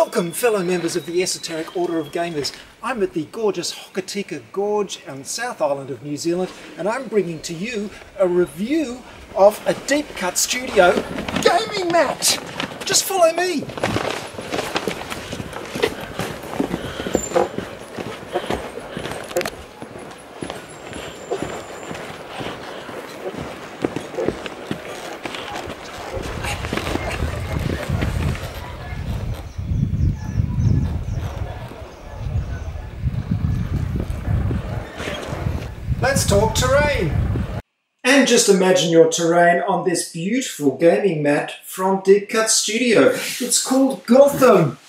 Welcome, fellow members of the Esoteric Order of Gamers. I'm at the gorgeous Hokitika Gorge on the South Island of New Zealand, and I'm bringing to you a review of a Deep Cut Studio gaming mat. Just follow me. Let's talk terrain. And just imagine your terrain on this beautiful gaming mat from Deep Cut Studio. It's called Gotham,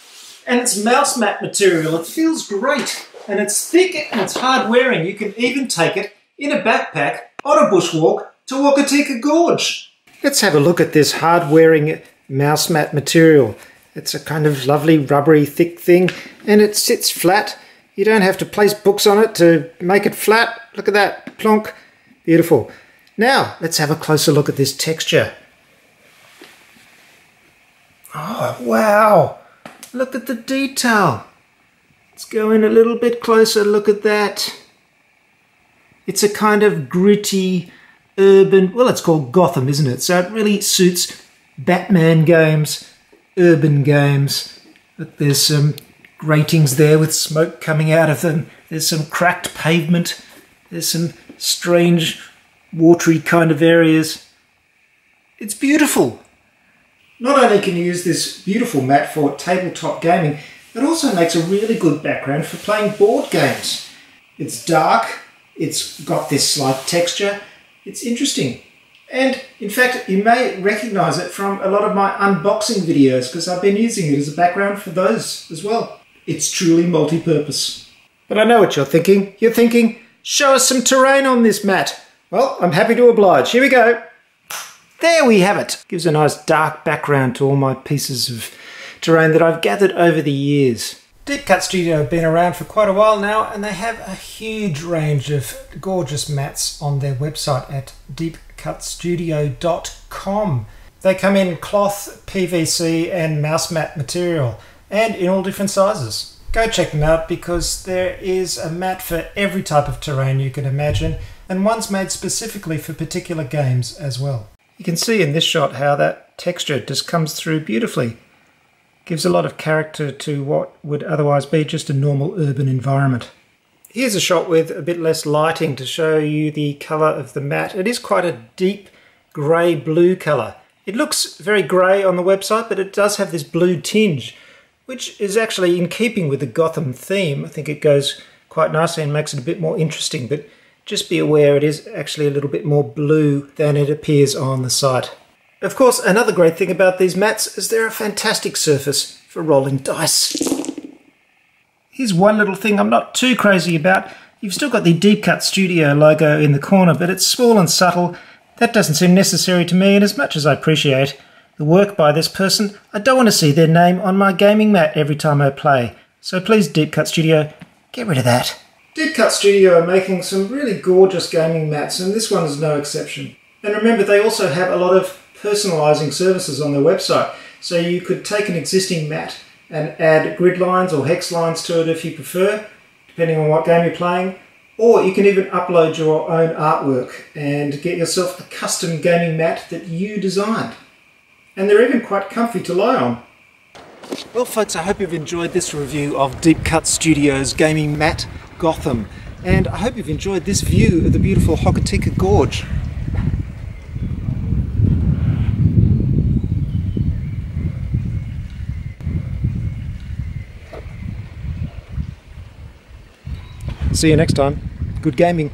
and it's mouse mat material. It feels great, and it's thick and it's hard wearing. You can even take it in a backpack on a bushwalk to Hokitika Gorge. Let's have a look at this hard wearing mouse mat material. It's a kind of lovely rubbery thick thing, and it sits flat. You don't have to place books on it to make it flat. Look at that, plonk, beautiful. Now, let's have a closer look at this texture. Oh, wow, look at the detail. Let's go in a little bit closer, look at that. It's a kind of gritty, urban, well, it's called Gotham, isn't it? So it really suits Batman games, urban games. Look, there's some gratings there with smoke coming out of them. There's some cracked pavement. There's some strange watery kind of areas. It's beautiful. Not only can you use this beautiful mat for tabletop gaming, it also makes a really good background for playing board games. It's dark, it's got this slight texture, it's interesting. And in fact, you may recognize it from a lot of my unboxing videos because I've been using it as a background for those as well. It's truly multi-purpose. But I know what you're thinking. You're thinking, show us some terrain on this mat. Well, I'm happy to oblige. Here we go. There we have it. Gives a nice dark background to all my pieces of terrain that I've gathered over the years. Deep Cut Studio have been around for quite a while now, and they have a huge range of gorgeous mats on their website at deepcutstudio.com. They come in cloth, PVC and mouse mat material, and in all different sizes. Go check them out because there is a mat for every type of terrain you can imagine, and one's made specifically for particular games as well. You can see in this shot how that texture just comes through beautifully. Gives a lot of character to what would otherwise be just a normal urban environment. Here's a shot with a bit less lighting to show you the colour of the mat. It is quite a deep grey-blue colour. It looks very grey on the website, but it does have this blue tinge, which is actually in keeping with the Gotham theme. I think it goes quite nicely and makes it a bit more interesting, but just be aware it is actually a little bit more blue than it appears on the site. Of course, another great thing about these mats is they're a fantastic surface for rolling dice. Here's one little thing I'm not too crazy about. You've still got the Deep Cut Studio logo in the corner, but it's small and subtle. That doesn't seem necessary to me, and as much as I appreciate the work by this person, I don't want to see their name on my gaming mat every time I play. So please, Deep Cut Studio, get rid of that. Deep Cut Studio are making some really gorgeous gaming mats, and this one is no exception. And remember, they also have a lot of personalising services on their website. So you could take an existing mat and add grid lines or hex lines to it if you prefer, depending on what game you're playing. Or you can even upload your own artwork and get yourself a custom gaming mat that you designed. And they're even quite comfy to lie on. Well folks, I hope you've enjoyed this review of Deep Cut Studios gaming mat Gotham, and I hope you've enjoyed this view of the beautiful Hokitika Gorge. See you next time. Good gaming.